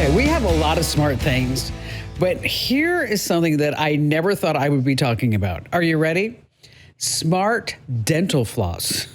Okay, we have a lot of smart things, but here is something that I never thought I would be talking about. Are you ready? Smart dental floss.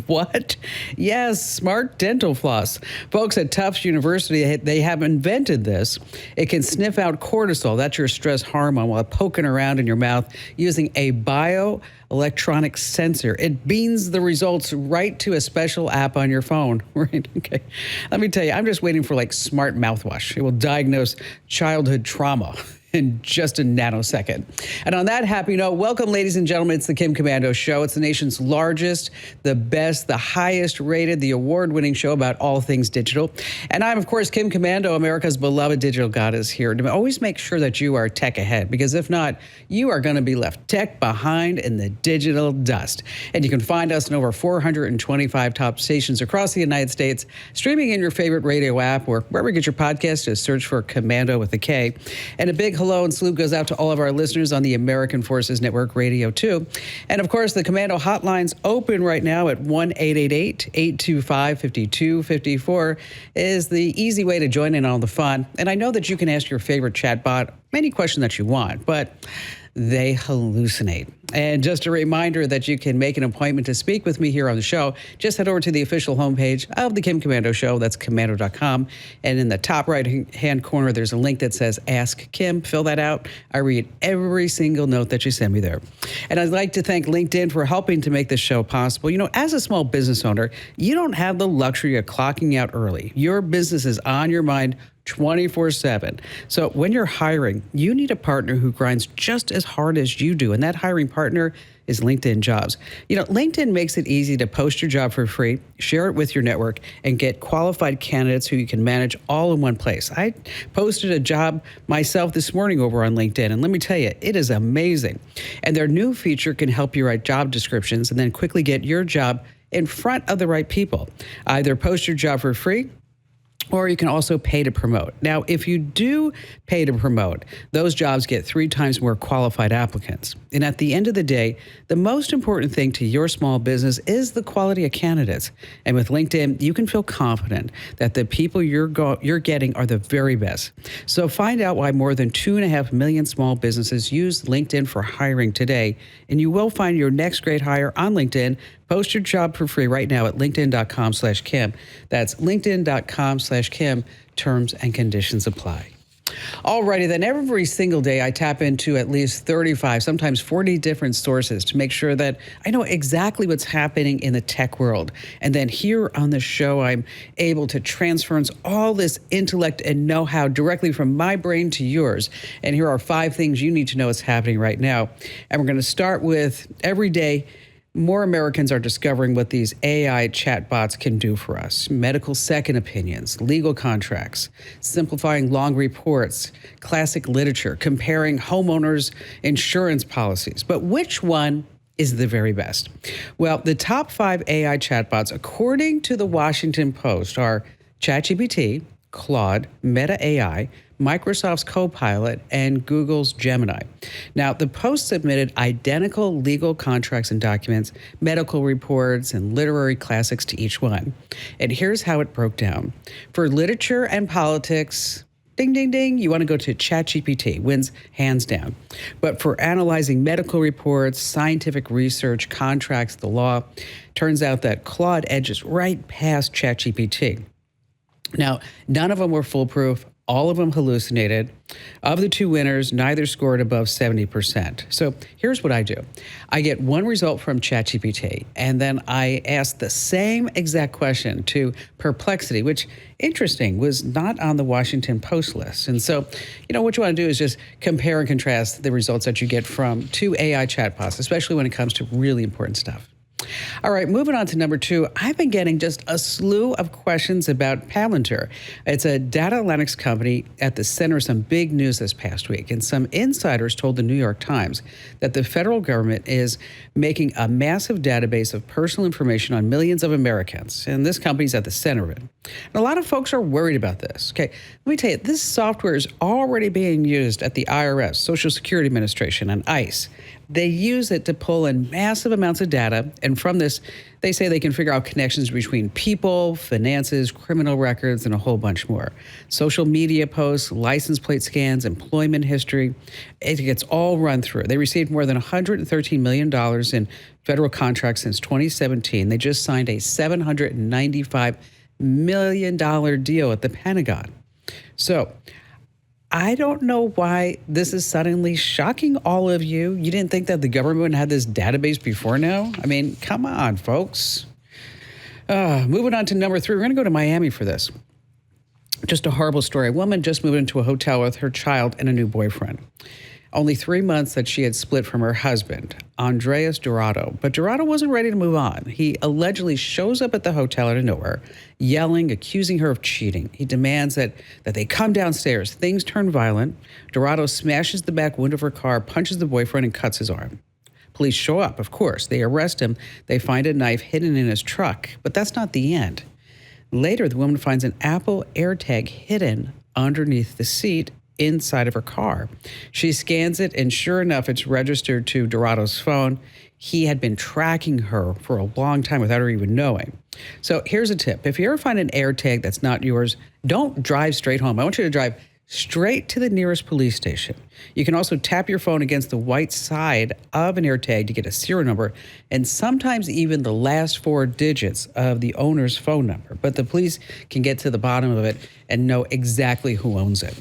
What? Yes, smart dental floss. Folks at Tufts University, they have invented this. It can sniff out cortisol, that's your stress hormone, while poking around in your mouth using a bioelectronic sensor. It beams the results right to a special app on your phone. Right? Okay. Let me tell you, I'm just waiting for like smart mouthwash. It will diagnose childhood trauma in just a nanosecond. And on that happy note, welcome, ladies and gentlemen. It's the Kim Komando Show. It's the nation's largest, the best, the highest rated, the award-winning show about all things digital. And I'm, of course, Kim Komando, America's beloved digital goddess, here to always make sure that you are tech ahead, because if not, you are going to be left tech behind in the digital dust. And you can find us in over 425 top stations across the United States, streaming in your favorite radio app or wherever you get your podcast. Just search for Komando with a K. And a big hello and salute goes out to all of our listeners on the American Forces Network Radio, too. And, of course, the Komando hotline's open right now at 1-888-825-5254 is the easy way to join in on the fun. And I know that you can ask your favorite chatbot any question that you want, but they hallucinate. And just a reminder that you can make an appointment to speak with me here on the show. Just head over to the official homepage of the Kim Komando Show. That's Komando.com. And in the top right-hand corner, there's a link that says Ask Kim. Fill that out. I read every single note that you send me there. And I'd like to thank LinkedIn for helping to make this show possible. You know, as a small business owner, you don't have the luxury of clocking out early. Your business is on your mind 24/7. So when you're hiring, you need a partner who grinds just as hard as you do. And that hiring partner is LinkedIn Jobs. You know, LinkedIn makes it easy to post your job for free, share it with your network, and get qualified candidates who you can manage all in one place. I posted a job myself this morning over on LinkedIn, and let me tell you, it is amazing. And their new feature can help you write job descriptions and then quickly get your job in front of the right people. Either post your job for free, or you can also pay to promote. Now, if you do pay to promote, those jobs get 3 times more qualified applicants. And at the end of the day, the most important thing to your small business is the quality of candidates. And with LinkedIn, you can feel confident that the people you're getting are the very best. So find out why more than 2.5 million small businesses use LinkedIn for hiring today. And you will find your next great hire on LinkedIn. Post your job for free right now at linkedin.com/Kim. That's linkedin.com/Kim. Terms and conditions apply. Alrighty, then every single day I tap into at least 35, sometimes 40 different sources to make sure that I know exactly what's happening in the tech world. And then here on the show, I'm able to transference all this intellect and know-how directly from my brain to yours. And here are 5 things you need to know is happening right now. And we're going to start with every day. More Americans are discovering what these AI chatbots can do for us. Medical second opinions, legal contracts, simplifying long reports, classic literature, comparing homeowners' insurance policies. But which one is the very best? Well, the top 5 AI chatbots, according to the Washington Post, are ChatGPT, Claude, Meta AI, Microsoft's Copilot, and Google's Gemini. Now, the Post submitted identical legal contracts and documents, medical reports, and literary classics to each one. And here's how it broke down. For literature and politics, ding, ding, ding, you want to go to ChatGPT, wins hands down. But for analyzing medical reports, scientific research, contracts, the law, turns out that Claude edges right past ChatGPT. Now, none of them were foolproof. All of them hallucinated. Of the 2 winners, neither scored above 70%. So here's what I do. I get one result from ChatGPT, and then I ask the same exact question to Perplexity, which, interesting, was not on the Washington Post list. And so, you know, what you want to do is just compare and contrast the results that you get from 2 AI chatbots, especially when it comes to really important stuff. All right, moving on to number 2, I've been getting just a slew of questions about Palantir. It's a data analytics company at the center of some big news this past week. And some insiders told the New York Times that the federal government is making a massive database of personal information on millions of Americans. And this company's at the center of it. And a lot of folks are worried about this. Okay, let me tell you, this software is already being used at the IRS, Social Security Administration, and ICE. They use it to pull in massive amounts of data. And from this, they say they can figure out connections between people, finances, criminal records, and a whole bunch more. Social media posts, license plate scans, employment history. It gets all run through. They received more than $113 million in federal contracts since 2017. They just signed a $795 million deal at the Pentagon. So I don't know why this is suddenly shocking all of you. You didn't think that the government had this database before now? I mean, come on, folks. Moving on to number 3, we're going to go to Miami for this. Just a horrible story. A woman just moved into a hotel with her child and a new boyfriend. Only 3 months that she had split from her husband, Andres Dorado. But Dorado wasn't ready to move on. He allegedly shows up at the hotel out of nowhere, yelling, accusing her of cheating. He demands that they come downstairs. Things turn violent. Dorado smashes the back window of her car, punches the boyfriend, and cuts his arm. Police show up, of course. They arrest him. They find a knife hidden in his truck. But that's not the end. Later, the woman finds an Apple AirTag hidden underneath the seat inside of her car. She scans it, and sure enough, it's registered to Dorado's phone. He had been tracking her for a long time without her even knowing. So here's a tip. If you ever find an AirTag that's not yours, don't drive straight home. I want you to drive straight to the nearest police station. You can also tap your phone against the white side of an AirTag to get a serial number and sometimes even the last 4 digits of the owner's phone number. But the police can get to the bottom of it and know exactly who owns it.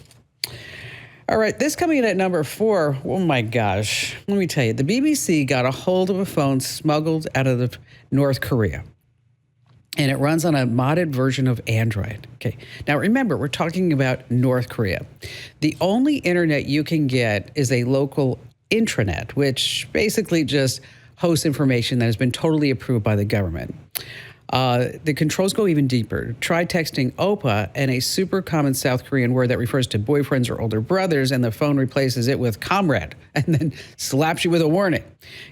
All right, this coming in at number 4, oh my gosh. Let me tell you, the BBC got a hold of a phone smuggled out of North Korea. And it runs on a modded version of Android. Okay. Now remember, we're talking about North Korea. The only internet you can get is a local intranet, which basically just hosts information that has been totally approved by the government. The controls go even deeper. Try texting Oppa and a super common South Korean word that refers to boyfriends or older brothers, and the phone replaces it with comrade and then slaps you with a warning.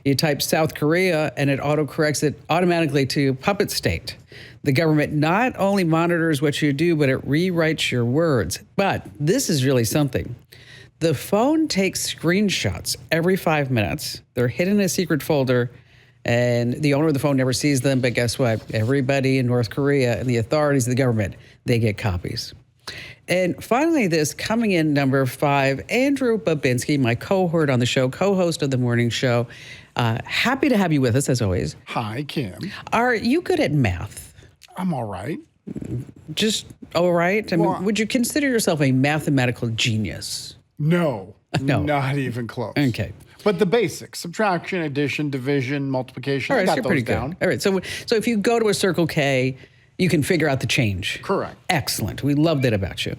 You type South Korea and it autocorrects it automatically to puppet state. The government not only monitors what you do, but it rewrites your words. But this is really something. The phone takes screenshots every 5 minutes. They're hidden in a secret folder, and the owner of the phone never sees them. But guess what? Everybody in North Korea and the authorities of the government, they get copies. And finally, this coming in number 5, Andrew Babinski, my cohort on the show, co-host of the morning show. Happy to have you with us, as always. Hi, Kim. Are you good at math? I'm all right. Just all right? I mean, would you consider yourself a mathematical genius? No, No. Not even close. Okay. But the basics, subtraction, addition, division, multiplication, All right, I got so those pretty down. good. All right, so if you go to a Circle K, you can figure out the change. Correct. Excellent. We love that about you.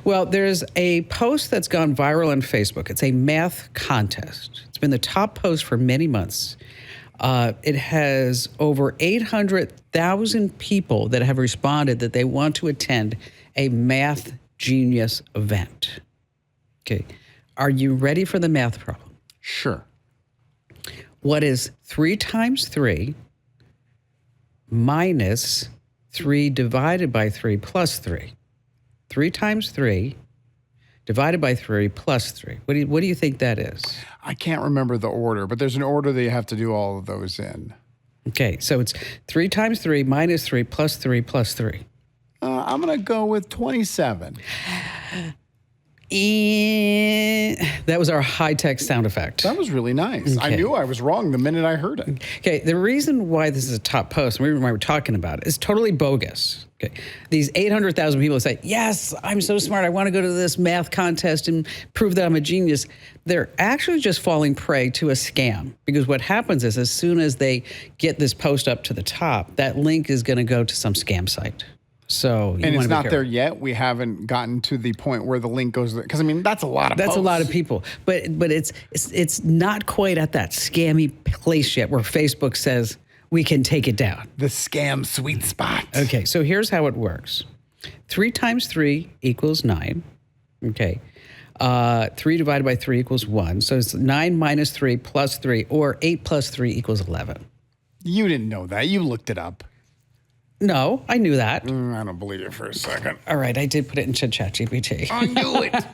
Well, there's a post that's gone viral on Facebook. It's a math contest. It's been the top post for many months. It has over 800,000 people that have responded that they want to attend a math genius event. Okay. Are you ready for the math problem? Sure. What is 3 times 3 minus 3 divided by 3 plus 3? 3 times 3 divided by 3 plus 3. What do you think that is? I can't remember the order, but there's an order that you have to do all of those in. Okay, so it's 3 times 3 minus 3 plus 3 plus 3. I'm going to go with 27. That was our high-tech sound effect. That was really nice. Okay. I knew I was wrong the minute I heard it. Okay, the reason why this is a top post, and the reason why we're talking about it, is totally bogus. Okay, these 800,000 people say, yes, I'm so smart, I want to go to this math contest and prove that I'm a genius. They're actually just falling prey to a scam, because what happens is as soon as they get this post up to the top, that link is going to go to some scam site. So and it's not there yet. We haven't gotten to the point where the link goes, because I mean that's a lot of That's posts. a lot of people, but it's not quite at that scammy place yet where Facebook says we can take it down. The scam sweet spot. Okay, so here's how it works: 3 times 3 equals 9. Okay, 3 divided by 3 equals 1. So it's 9 minus 3 plus 3, or 8 plus 3 equals 11. You didn't know that. You looked it up. No, I knew that. I don't believe you for a second. All right, I did put it into ChatGPT. I knew it.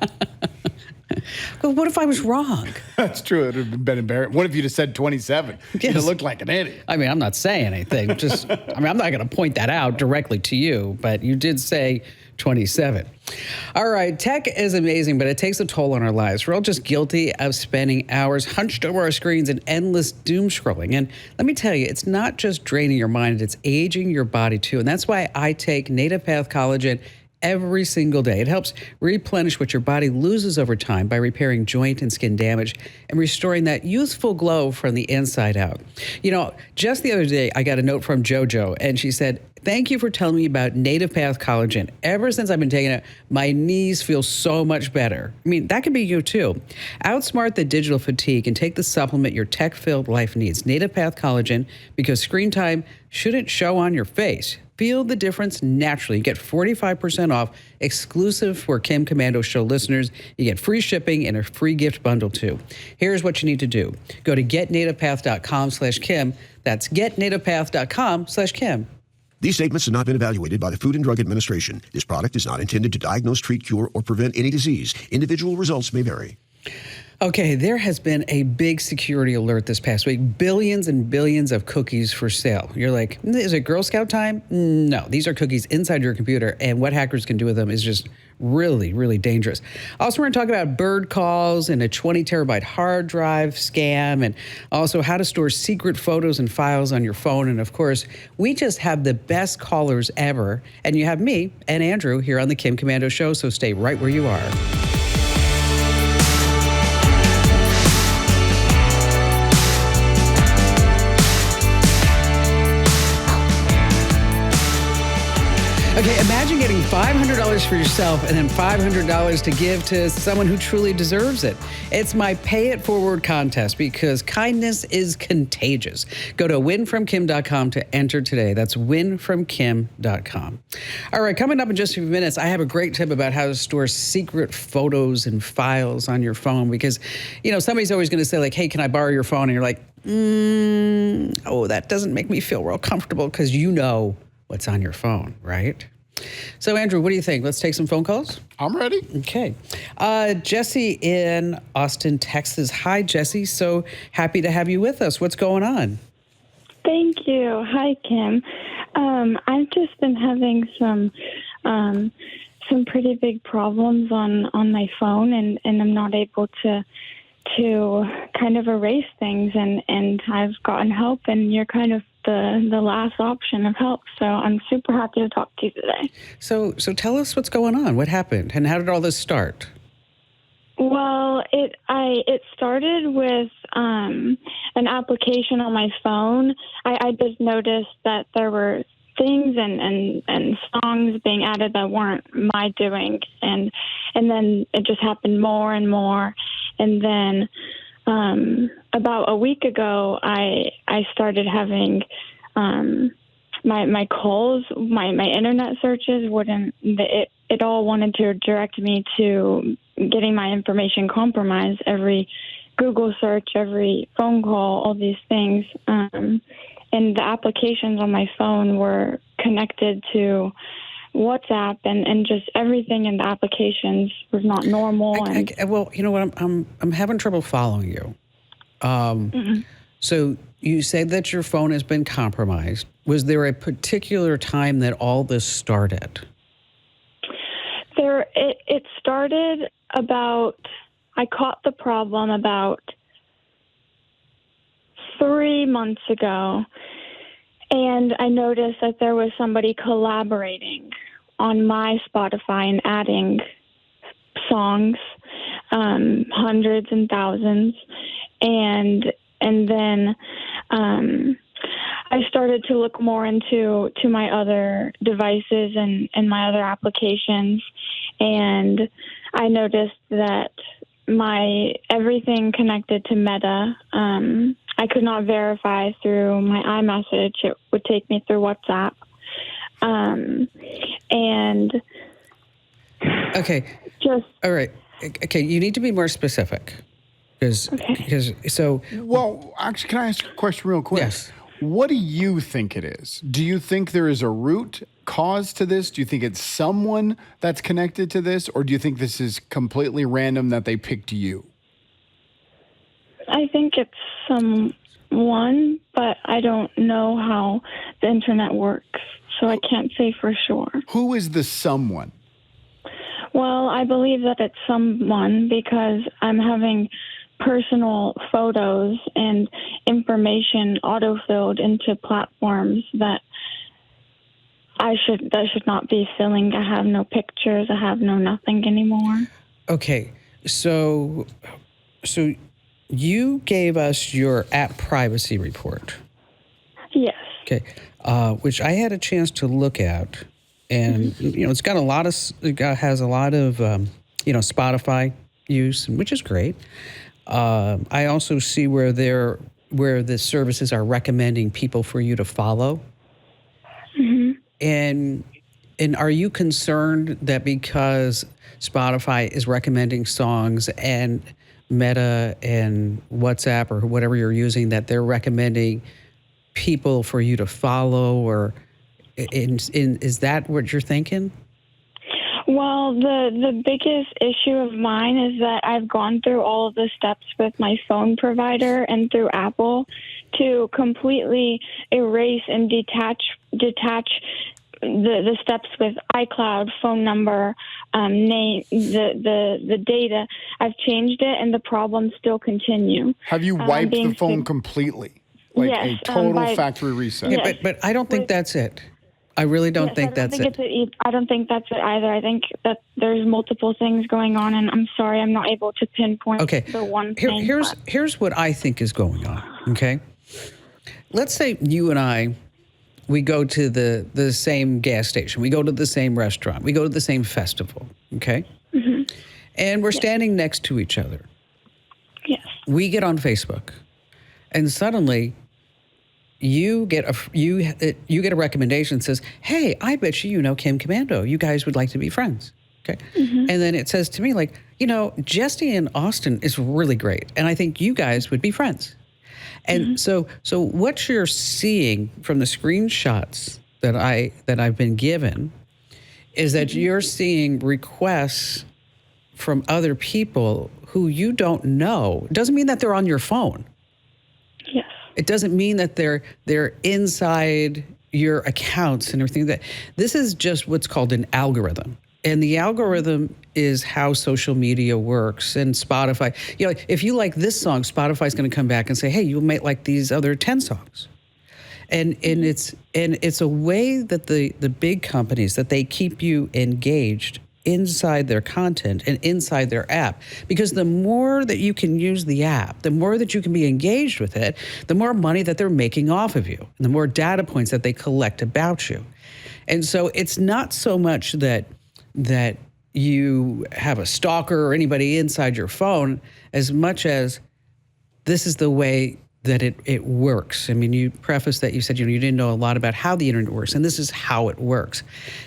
Well, what if I was wrong? That's true. It would have been embarrassing. What if you'd have said 27? You'd have looked like an idiot. I mean, I'm not saying anything. I'm not going to point that out directly to you, but you did say 27. All right, tech is amazing, but it takes a toll on our lives. We're all just guilty of spending hours hunched over our screens and endless doom scrolling. And let me tell you, it's not just draining your mind, it's aging your body too. And that's why I take Native Path Collagen every single day. It helps replenish what your body loses over time by repairing joint and skin damage and restoring that youthful glow from the inside out. You know, just the other day, I got a note from JoJo, and she said, "Thank you for telling me about Native Path Collagen. Ever since I've been taking it, my knees feel so much better." I mean, that could be you too. Outsmart the digital fatigue and take the supplement your tech-filled life needs. Native Path Collagen, because screen time shouldn't show on your face. Feel the difference naturally. You get 45% off exclusive for Kim Komando Show listeners. You get free shipping and a free gift bundle too. Here's what you need to do. Go to getnativepath.com/Kim. That's getnativepath.com/Kim. These statements have not been evaluated by the Food and Drug Administration. This product is not intended to diagnose, treat, cure, or prevent any disease. Individual results may vary. Okay, there has been a big security alert this past week. Billions and billions of cookies for sale. You're like, is it Girl Scout time? No, these are cookies inside your computer, and what hackers can do with them is just really, really dangerous. Also, we're going to talk about bird calls and a 20 terabyte hard drive scam, and also how to store secret photos and files on your phone. And of course, we just have the best callers ever. And you have me and Andrew here on the Kim Komando Show, so stay right where you are. Okay, imagine getting $500 for yourself and then $500 to give to someone who truly deserves it. It's my Pay It Forward contest because kindness is contagious. Go to winfromkim.com to enter today. That's winfromkim.com. All right, coming up in just a few minutes, I have a great tip about how to store secret photos and files on your phone because, you know, somebody's always going to say like, hey, can I borrow your phone? And you're like, oh, that doesn't make me feel real comfortable because you know what's on your phone, right? So, Andrew, what do you think? Let's take some phone calls. I'm ready. Okay. Jesse in Austin, Texas. Hi, Jesse. So happy to have you with us. What's going on? Thank you. Hi, Kim. I've just been having some pretty big problems on my phone, and I'm not able to kind of erase things, and I've gotten help, and you're kind of the last option of help. So I'm super happy to talk to you today. So tell us what's going on. What happened, and how did all this start? Well, it started with an application on my phone. I just noticed that there were things and songs being added that weren't my doing, and then it just happened more and more, and then about a week ago, I started having my calls, my internet searches wouldn't. It all wanted to direct me to getting my information compromised. Every Google search, every phone call, all these things, and the applications on my phone were connected to WhatsApp, and just everything in the applications was not normal. Well, you know what? I'm having trouble following you. So you said that your phone has been compromised. Was there a particular time that all this started? It started about. I caught the problem about 3 months ago. And I noticed that there was somebody collaborating on my Spotify and adding songs, hundreds and thousands. And then I started to look more into my other devices and my other applications. And I noticed that my everything connected to Meta, I could not verify through my iMessage. It would take me through WhatsApp. And okay. Just all right. Okay, you need to be more specific. Because Well, actually, can I ask a question real quick? Yes. What do you think it is? Do you think there is a root cause to this? Do you think it's someone that's connected to this? Or do you think this is completely random that they picked you? I think it's someone, but I don't know how the internet works, so I can't say for sure. Who is the someone? Well, I believe that it's someone because I'm having personal photos and information auto-filled into platforms that should not be filling. I have no pictures. I have no nothing anymore. Okay, so you gave us your app privacy report. Yes. Okay, which I had a chance to look at, and it's got has a lot of Spotify use, which is great. I also see where the services are recommending people for you to follow. Mm-hmm. And are you concerned that because Spotify is recommending songs and Meta and WhatsApp or whatever you're using, that they're recommending people for you to follow, or is that what you're thinking? Well, the biggest issue of mine is that I've gone through all of the steps with my phone provider and through Apple to completely erase and detach the steps with iCloud, phone number, name, the data. I've changed it, and the problems still continue. Have you wiped the phone completely? Like yes, a total factory reset? Yeah, but I don't think that's it. I really don't think that's it. I don't think that's it either. I think that there's multiple things going on, and I'm sorry I'm not able to pinpoint the one thing. Here's what I think is going on, okay? Let's say you and we go to the same gas station. We go to the same restaurant. We go to the same festival, okay? Mm-hmm. And we're standing next to each other. Yes. We get on Facebook, and suddenly you get a recommendation that says, "Hey, I bet you know Kim Komando. You guys would like to be friends." Okay. Mm-hmm. And then it says to me, like, Jesse and Austin is really great, and I think you guys would be friends. And so what you're seeing from the screenshots that I've been given is that you're seeing requests from other people who you don't know. It doesn't mean that they're on your phone. Yes. It doesn't mean that they're inside your accounts and everything. That this is just what's called an algorithm. And the algorithm is how social media works. And Spotify, if you like this song, Spotify's going to come back and say, "Hey, you might like these other 10 songs." And it's a way that the big companies, that they keep you engaged inside their content and inside their app. Because the more that you can use the app, the more that you can be engaged with it, the more money that they're making off of you, and the more data points that they collect about you. And so it's not so much that you have a stalker or anybody inside your phone, as much as this is the way that it works. I mean, you prefaced that you said, you didn't know a lot about how the internet works, and this is how it works.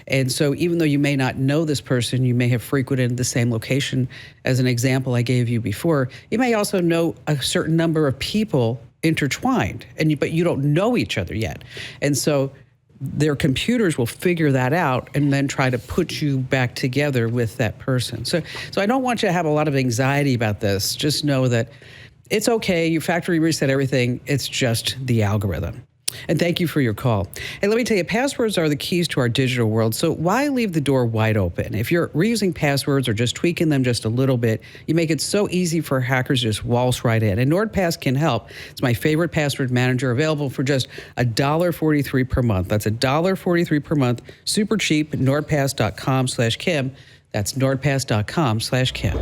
And so even though you may not know this person, you may have frequented the same location, as an example I gave you before, you may also know a certain number of people intertwined, but you don't know each other yet. And so their computers will figure that out and then try to put you back together with that person. So I don't want you to have a lot of anxiety about this. Just know that it's okay. You factory reset everything. It's just the algorithm. And thank you for your call. And let me tell you, passwords are the keys to our digital world. So why leave the door wide open? If you're reusing passwords or just tweaking them just a little bit, you make it so easy for hackers to just waltz right in. And NordPass can help. It's my favorite password manager, available for just $1.43 per month. That's $1.43 per month. Super cheap. NordPass.com/Kim. That's NordPass.com/Kim.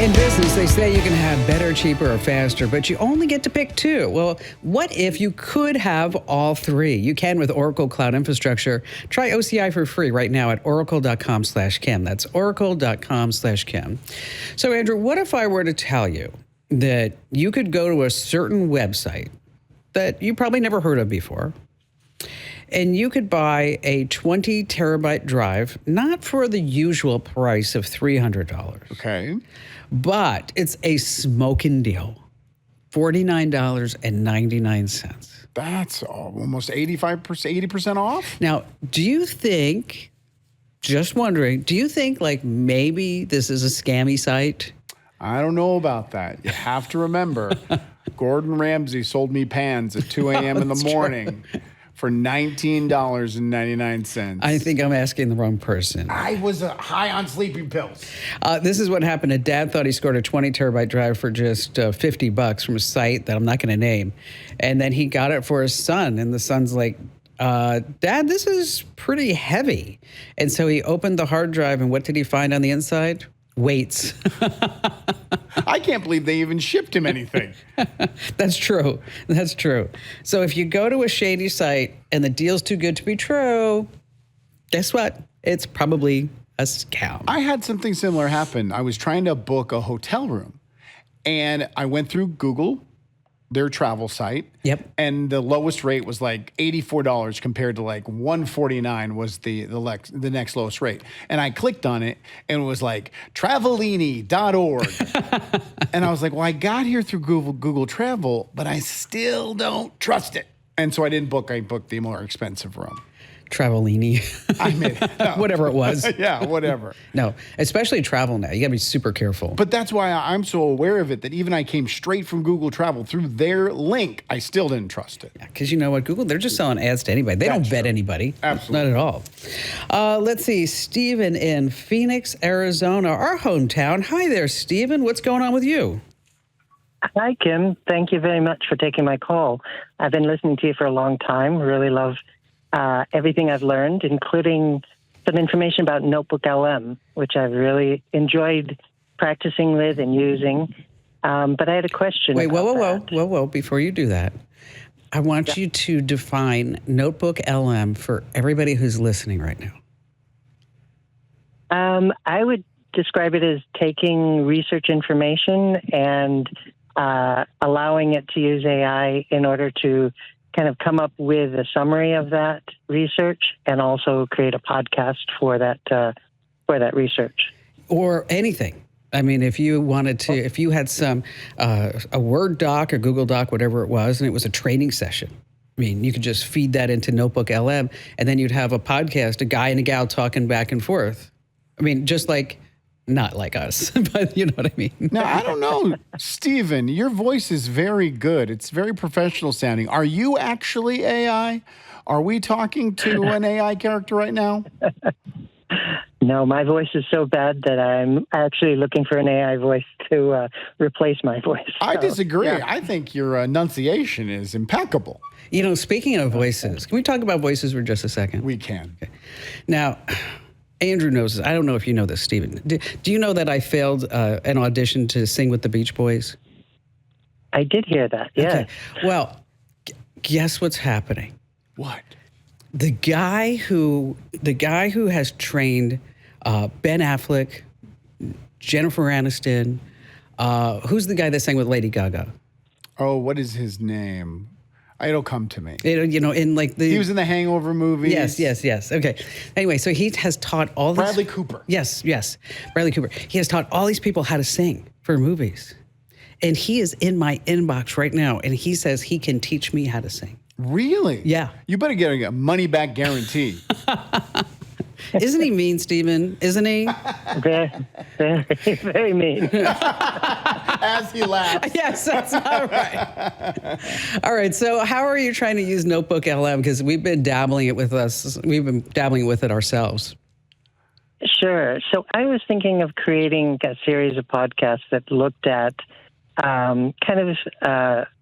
In business, they say you can have better, cheaper, or faster, but you only get to pick two. Well, what if you could have all three? You can with Oracle Cloud Infrastructure. Try OCI for free right now at oracle.com/Kim. That's oracle.com/Kim. So, Andrew, what if I were to tell you that you could go to a certain website that you probably never heard of before, and you could buy a 20 terabyte drive, not for the usual price of $300. Okay. But it's a smoking deal. $49.99. That's almost 85%, 80% off? Now, do you think, just wondering, do you think like maybe this is a scammy site? I don't know about that. You have to remember, Gordon Ramsay sold me pans at 2 a.m. in the morning for $19.99. I think I'm asking the wrong person. I was high on sleeping pills. This is what happened. A dad thought he scored a 20 terabyte drive for just $50 from a site that I'm not going to name. And then he got it for his son. And the son's like, Dad, this is pretty heavy. And so he opened the hard drive. And what did he find on the inside? Weights. I can't believe they even shipped him anything. That's true. That's true. So if you go to a shady site and the deal's too good to be true, guess what? It's probably a scam. I had something similar happen. I was trying to book a hotel room, and I went through Google, their travel site. Yep. And the lowest rate was like $84 compared to like $149 was the next lowest rate. And I clicked on it and it was like travelini.org. And I was like, well, I got here through Google Travel, but I still don't trust it. And so I didn't book. I booked the more expensive room. Travellini. I mean, no. Whatever it was. Yeah, whatever. No, especially travel now. You got to be super careful. But that's why I'm so aware of it, that even I came straight from Google Travel through their link, I still didn't trust it. Because you know what? Google, they're just selling ads to anybody. They don't vet anybody. Absolutely. Not at all. Let's see. Stephen in Phoenix, Arizona, our hometown. Hi there, Stephen. What's going on with you? Hi, Kim. Thank you very much for taking my call. I've been listening to you for a long time. Really love everything I've learned, including some information about NotebookLM, which I've really enjoyed practicing with and using. But I had a question. Wait, about whoa. Before you do that, I want you to define NotebookLM for everybody who's listening right now. I would describe it as taking research information and allowing it to use AI in order to kind of come up with a summary of that research and also create a podcast for that research. Or anything. I mean, if you wanted to, if you had some, a Word doc or Google Doc, whatever it was, and it was a training session, I mean, you could just feed that into NotebookLM, and then you'd have a podcast, a guy and a gal talking back and forth. I mean, just like, not like us, but you know what I mean? Now, I don't know, Stephen, your voice is very good. It's very professional sounding. Are you actually AI? Are we talking to an AI character right now? No, my voice is so bad that I'm actually looking for an AI voice to replace my voice. I disagree. Yeah. I think your enunciation is impeccable. You know, speaking of voices, can we talk about voices for just a second? We can. Okay. Now, Andrew knows this. I don't know if you know this, Stephen. Do you know that I failed an audition to sing with the Beach Boys? I did hear that, yeah. Okay. Well, guess what's happening? What? The guy who has trained Ben Affleck, Jennifer Aniston, who's the guy that sang with Lady Gaga? Oh, what is his name? It'll come to me. You know, in like the... He was in the Hangover movie. Yes. Okay. Anyway, so he has taught all these... Bradley Cooper. Yes. Bradley Cooper. He has taught all these people how to sing for movies. And he is in my inbox right now, and he says he can teach me how to sing. Really? Yeah. You better get a money-back guarantee. Isn't he mean, Stephen? Isn't he? Very, very mean. As he laughs. Yes, that's all right. All right, so how are you trying to use NotebookLM? Because we've been dabbling it with us. We've been dabbling with it ourselves. Sure. So I was thinking of creating a series of podcasts that looked at kind of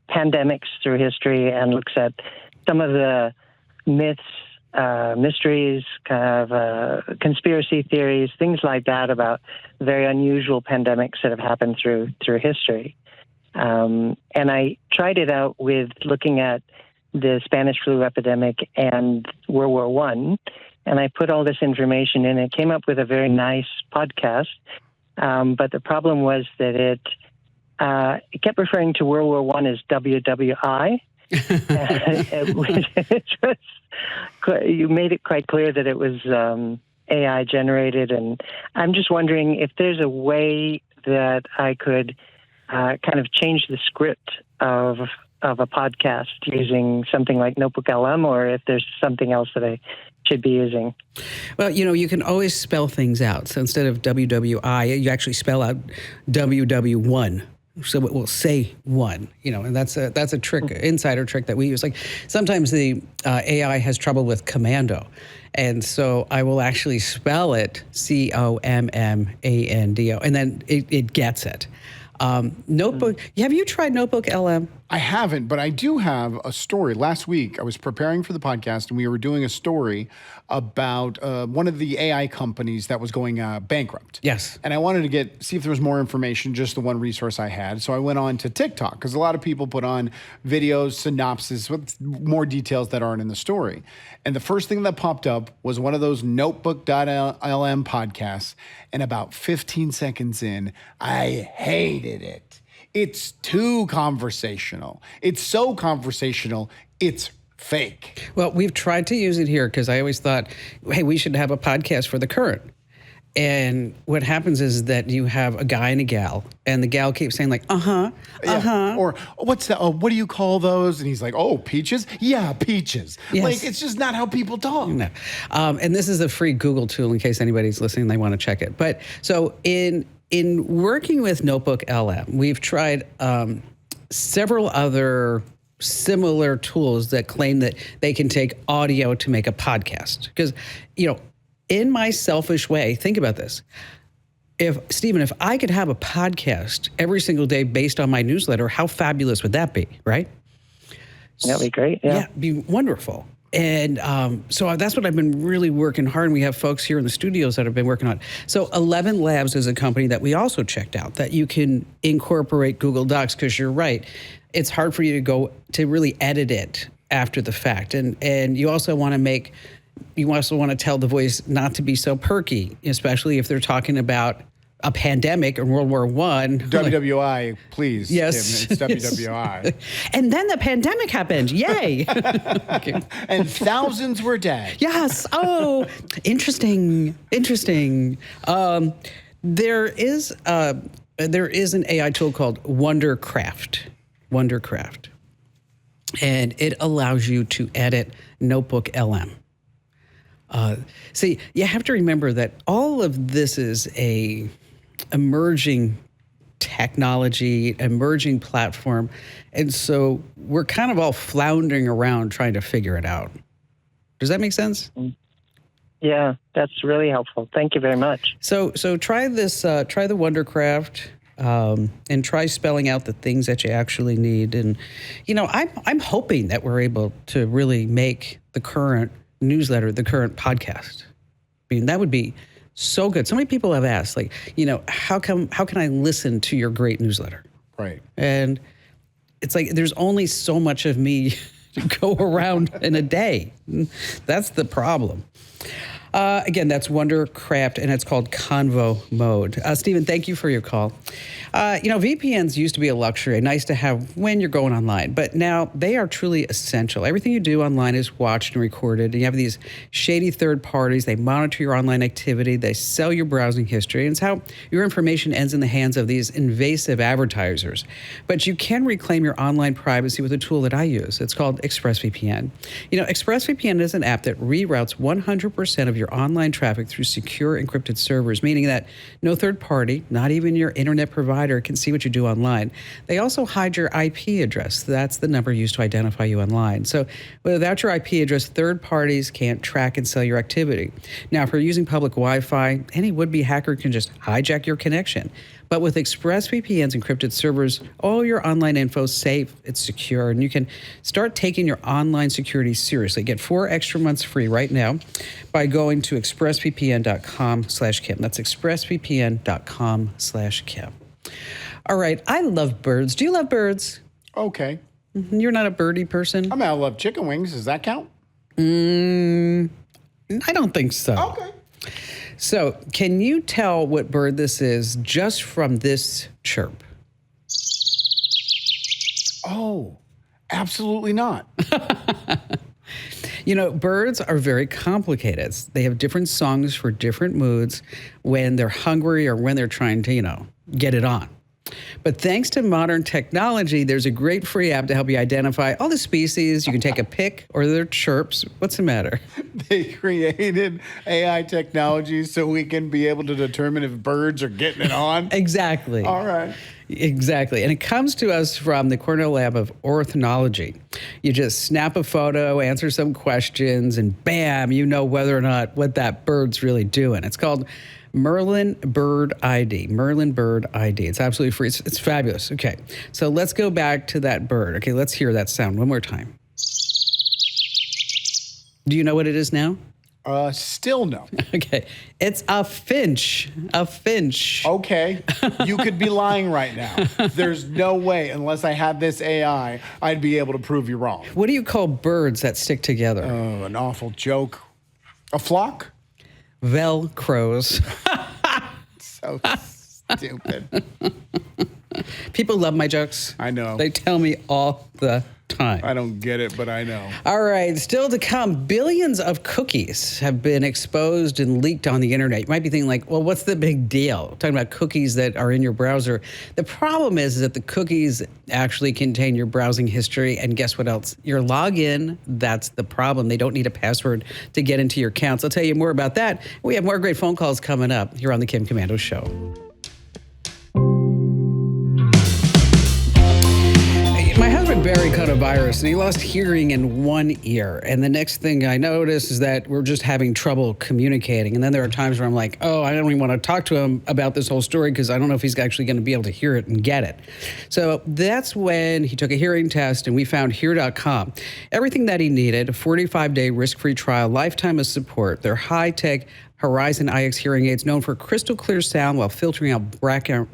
pandemics through history and looks at some of the myths, mysteries, kind of conspiracy theories, things like that about very unusual pandemics that have happened through history. And I tried it out with looking at the Spanish flu epidemic and World War I, and I put all this information in. It came up with a very nice podcast, but the problem was that it kept referring to World War I as WWI. You made it quite clear that it was AI generated, and I'm just wondering if there's a way that I could kind of change the script of a podcast using something like NotebookLM, or if there's something else that I should be using. Well, you can always spell things out. So instead of WWI, you actually spell out WW1. So it will say one, and that's a trick, insider trick that we use. Like sometimes the AI has trouble with Komando. And so I will actually spell it Commando, and then it gets it. Notebook. Have you tried NotebookLM? I haven't, but I do have a story. Last week, I was preparing for the podcast, and we were doing a story about one of the AI companies that was going bankrupt. Yes. And I wanted to see if there was more information, just the one resource I had. So I went on to TikTok, because a lot of people put on videos, synopsis, with more details that aren't in the story. And the first thing that popped up was one of those Notebook.lm podcasts. And about 15 seconds in, I hated it. It's too conversational. It's so conversational, it's fake. Well, we've tried to use it here because I always thought, hey, we should have a podcast for the current. And what happens is that you have a guy and a gal, and the gal keeps saying like, Yeah. Or what's that? Oh, what do you call those? And he's like, oh, peaches? Yeah, peaches. Yes. Like, it's just not how people talk. No. And this is a free Google tool in case anybody's listening, they want to check it. But so in working with NotebookLM, we've tried several other similar tools that claim that they can take audio to make a podcast. Because, in my selfish way, think about this. Stephen, if I could have a podcast every single day based on my newsletter, how fabulous would that be, right? That'd be great, yeah. Yeah, it'd be wonderful. And so that's what I've been really working hard. And we have folks here in the studios that have been working on. So 11 Labs is a company that we also checked out that you can incorporate Google Docs, because you're right. It's hard for you to really edit it after the fact. And you also want to tell the voice not to be so perky, especially if they're talking about a pandemic in World War I. WWI, please. Yes. Tim, it's WWI. And then the pandemic happened. Yay. Okay. And thousands were dead. Yes. Oh, interesting. There is an AI tool called Wondercraft. And it allows you to edit NotebookLM. See, you have to remember that all of this is a emerging technology, emerging platform. And so we're kind of all floundering around trying to figure it out. Does that make sense? Yeah, that's really helpful. Thank you very much. So try this, try the Wondercraft, and try spelling out the things that you actually need. And, I'm hoping that we're able to really make the current newsletter, the current podcast. I mean, that would be so good. So many people have asked, like, how can I listen to your great newsletter? Right. And it's like, there's only so much of me to go around in a day. That's the problem. Again, that's Wondercraft, and it's called Convo Mode. Stephen, thank you for your call. VPNs used to be a luxury, nice to have when you're going online, but now they are truly essential. Everything you do online is watched and recorded, and you have these shady third parties. They monitor your online activity. They sell your browsing history, and it's how your information ends in the hands of these invasive advertisers. But you can reclaim your online privacy with a tool that I use. It's called ExpressVPN. ExpressVPN is an app that reroutes 100% of your online traffic through secure encrypted servers, meaning that no third party, not even your internet provider, can see what you do online. They also hide your IP address. That's the number used to identify you online. So without your IP address, third parties can't track and sell your activity. Now, if you're using public Wi-Fi, any would-be hacker can just hijack your connection. But with ExpressVPN's encrypted servers, all your online info is safe, it's secure, and you can start taking your online security seriously. Get 4 extra months free right now by going to expressvpn.com/Kim. That's expressvpn.com/Kim. All right, I love birds. Do you love birds? Okay. You're not a birdie person? I love chicken wings. Does that count? I don't think so. Okay. So, can you tell what bird this is just from this chirp? Oh, absolutely not. Birds are very complicated. They have different songs for different moods when they're hungry or when they're trying to, get it on. But thanks to modern technology, there's a great free app to help you identify all the species. You can take a pic or their chirps. What's the matter? They created AI technology so we can be able to determine if birds are getting it on. Exactly. All right. Exactly. And it comes to us from the Cornell Lab of Ornithology. You just snap a photo, answer some questions, and bam, you know whether or not what that bird's really doing. It's called Merlin Bird ID. Merlin Bird ID. It's absolutely free. It's fabulous. Okay. So let's go back to that bird. Okay, let's hear that sound one more time. Do you know what it is now? Still no. Okay. It's a finch. A finch. Okay. You could be lying right now. There's no way, unless I had this AI, I'd be able to prove you wrong. What do you call birds that stick together? Oh, an awful joke. A flock? Velcros. So stupid. People love my jokes. I know. They tell me all the time. I don't get it, but I know. All right, still to come, billions of cookies have been exposed and leaked on the internet. You might be thinking like, well, what's the big deal? Talking about cookies that are in your browser. The problem is that the cookies actually contain your browsing history, and guess what else? Your login, that's the problem. They don't need a password to get into your accounts. I'll tell you more about that. We have more great phone calls coming up here on the Kim Komando Show. My husband, Barry, caught a virus, and he lost hearing in one ear. And the next thing I noticed is that we're just having trouble communicating. And then there are times where I'm like, oh, I don't even want to talk to him about this whole story because I don't know if he's actually going to be able to hear it and get it. So that's when he took a hearing test, and we found Hear.com. Everything that he needed, a 45-day risk-free trial, lifetime of support. They're high-tech Horizon IX hearing aids known for crystal clear sound while filtering out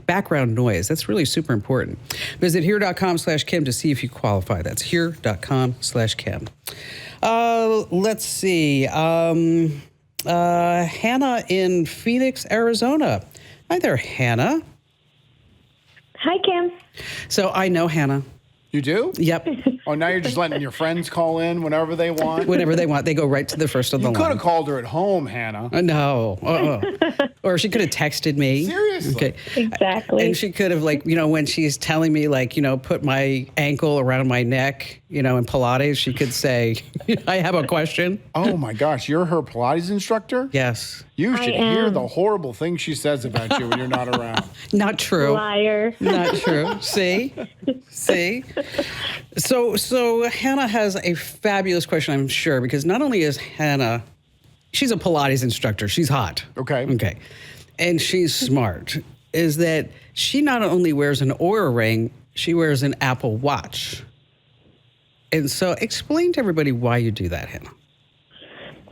background noise. That's really super important. Visit Hear.com/Kim to see if you qualify. That's Hear.com/Kim. Let's see. Hannah in Phoenix, Arizona. Hi there, Hannah. Hi, Kim. So I know Hannah. You do? Yep. Oh, now you're just letting your friends call in whenever they want? Whenever they want. They go right to the first of the You line. could have called her at home, Hannah. No. Or she could have texted me. Seriously? Okay. Exactly. And she could have, like, when she's telling me, like, put my ankle around my neck, in Pilates, she could say, I have a question. Oh, my gosh. You're her Pilates instructor? Yes. You should hear am. the horrible things she says about you when you're not around. Not true. Liar. Not true. See? So Hannah has a fabulous question, I'm sure, because not only is Hannah, she's a Pilates instructor. She's hot. Okay. And she's smart. Is that she not only wears an Oura ring, she wears an Apple Watch. And so explain to everybody why you do that, Hannah.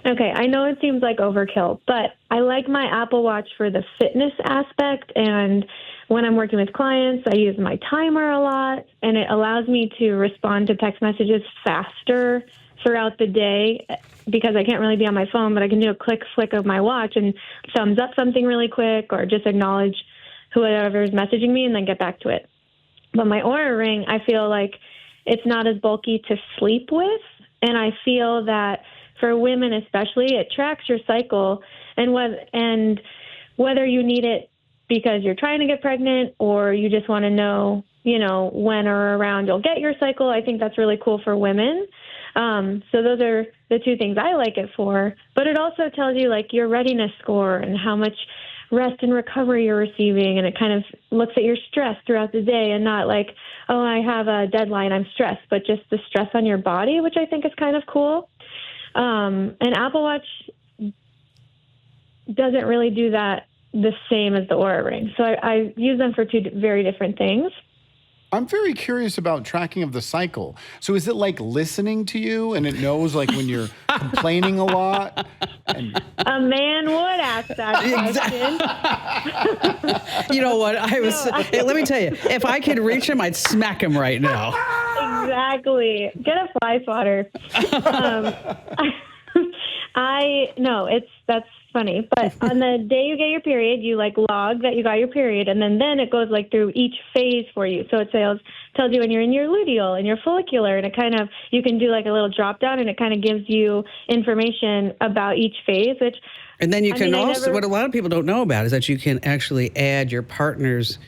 Okay, I know it seems like overkill, but I like my Apple Watch for the fitness aspect, and when I'm working with clients, I use my timer a lot, and it allows me to respond to text messages faster throughout the day because I can't really be on my phone, but I can do a quick flick of my watch and thumbs up something really quick or just acknowledge whoever is messaging me and then get back to it. But my Oura Ring, I feel like it's not as bulky to sleep with, and I feel that for women especially, it tracks your cycle, and whether you need it because you're trying to get pregnant or you just want to know, when or around you'll get your cycle, I think that's really cool for women. So those are the two things I like it for. But it also tells you, like, your readiness score and how much rest and recovery you're receiving, and it kind of looks at your stress throughout the day and not like, oh, I have a deadline, I'm stressed, but just the stress on your body, which I think is kind of cool. And Apple Watch doesn't really do that the same as the Oura Ring. So I use them for two very different things. I'm very curious about tracking of the cycle. So is it like listening to you and it knows like when you're complaining a lot? A man would ask that question. You know what? Hey, let me tell you, if I could reach him, I'd smack him right now. Exactly. Get a fly swatter. That's funny. But on the day you get your period, you log that you got your period, and then it goes through each phase for you. So it tells you when you're in your luteal and your follicular, and it kind of, you can do a little drop down, and it kind of gives you information about each phase, which. And then you can what a lot of people don't know about is that you can actually add your partner's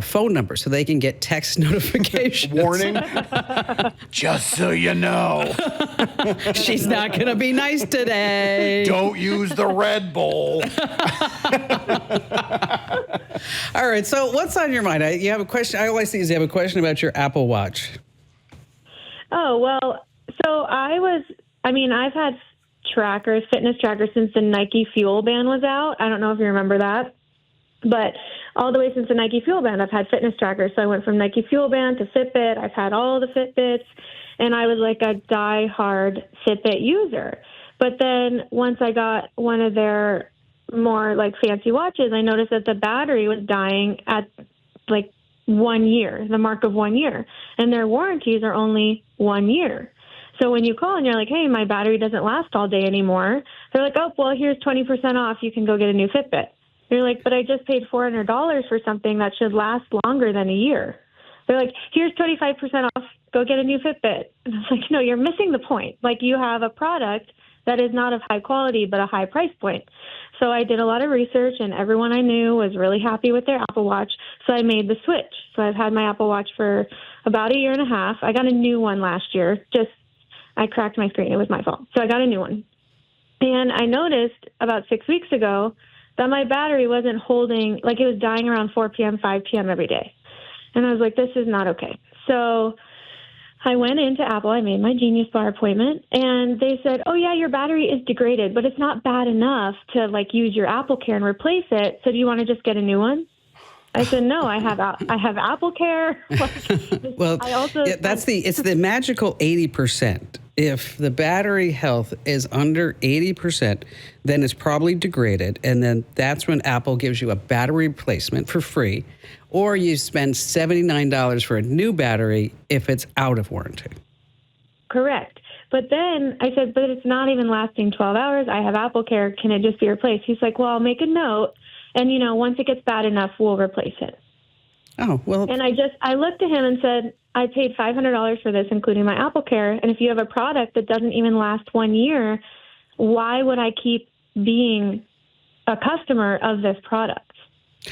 phone number so they can get text notifications. Warning. Just so you know. She's not going to be nice today. Don't use the Red Bull. All right. So what's on your mind? You have a question. I always see is you have a question about your Apple Watch. Oh, well, so I've had fitness trackers since the Nike Fuel Band was out. I don't know if you remember that. But all the way since the Nike Fuel Band, I've had fitness trackers. So I went from Nike Fuel Band to Fitbit. I've had all the Fitbits, and I was like a die-hard Fitbit user. But then once I got one of their more like fancy watches, I noticed that the battery was dying at like 1 year, the mark of 1 year. And their warranties are only 1 year. So when you call and you're like, hey, my battery doesn't last all day anymore, they're like, oh, well, here's 20% off. You can go get a new Fitbit. You're like, but I just paid $400 for something that should last longer than a year. They're like, here's 25% off. Go get a new Fitbit. And I was like, no, you're missing the point. Like, you have a product that is not of high quality, but a high price point. So I did a lot of research, and everyone I knew was really happy with their Apple Watch. So I made the switch. So I've had my Apple Watch for about a year and a half. I got a new one last year. I cracked my screen. It was my fault. So I got a new one. And I noticed about 6 weeks ago that my battery wasn't holding, like it was dying around 4 p.m., 5 p.m. every day. And I was like, this is not okay. So I went into Apple. I made my Genius Bar appointment, and they said, oh, yeah, your battery is degraded, but it's not bad enough to, like, use your Apple Care and replace it. So do you want to just get a new one? I said, no, I have Apple Care. Well, it's the magical 80%. If the battery health is under 80%, then it's probably degraded. And then that's when Apple gives you a battery replacement for free, or you spend $79 for a new battery if it's out of warranty. Correct. But then I said, but it's not even lasting 12 hours. I have Apple Care. Can it just be replaced? He's like, well, I'll make a note. And, once it gets bad enough, we'll replace it. Oh, well. And I looked at him and said, I paid $500 for this, including my Apple Care. And if you have a product that doesn't even last 1 year, why would I keep being a customer of this product?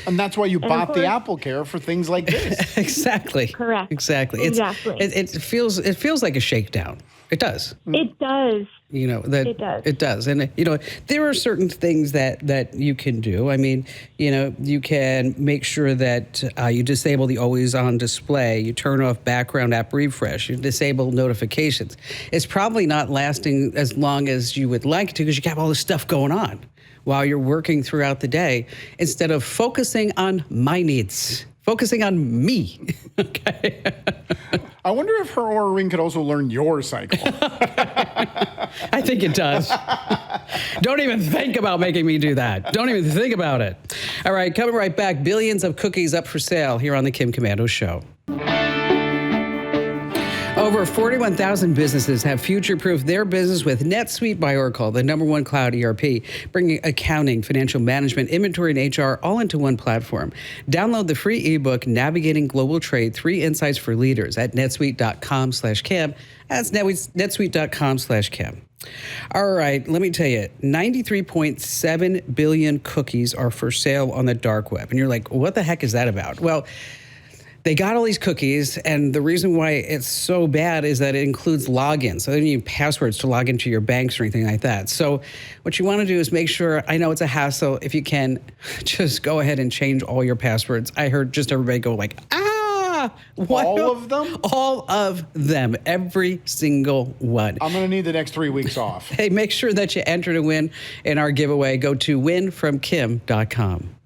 And that's why you bought the Apple Care, for things like this. Exactly. Correct. Exactly. Exactly. It feels like a shakedown. It does. It does. It does. It does. And, there are certain things that you can do. I mean, you can make sure that you disable the always on display. You turn off background app refresh. You disable notifications. It's probably not lasting as long as you would like to because you have all this stuff going on while you're working throughout the day instead of focusing on my needs. Focusing on me. Okay. I wonder if her Oura Ring could also learn your cycle. I think it does. Don't even think about making me do that. Don't even think about it. All right, coming right back. Billions of cookies up for sale here on the Kim Komando Show. Over 41,000 businesses have future-proofed their business with NetSuite by Oracle, the #1 cloud ERP, bringing accounting, financial management, inventory, and HR all into one platform. Download the free ebook, Navigating Global Trade, 3 Insights for Leaders at netsuite.com/Kim. That's netsuite.com/Kim. All right, let me tell you, 93.7 billion cookies are for sale on the dark web. And you're like, what the heck is that about? Well, they got all these cookies, and the reason why it's so bad is that it includes logins. So they don't need passwords to log into your banks or anything like that. So what you want to do is make sure, I know it's a hassle, if you can, just go ahead and change all your passwords. I heard just everybody go like, what? All of them? All of them, every single one. I'm going to need the next 3 weeks off. Hey, make sure that you enter to win in our giveaway. Go to winfromkim.com.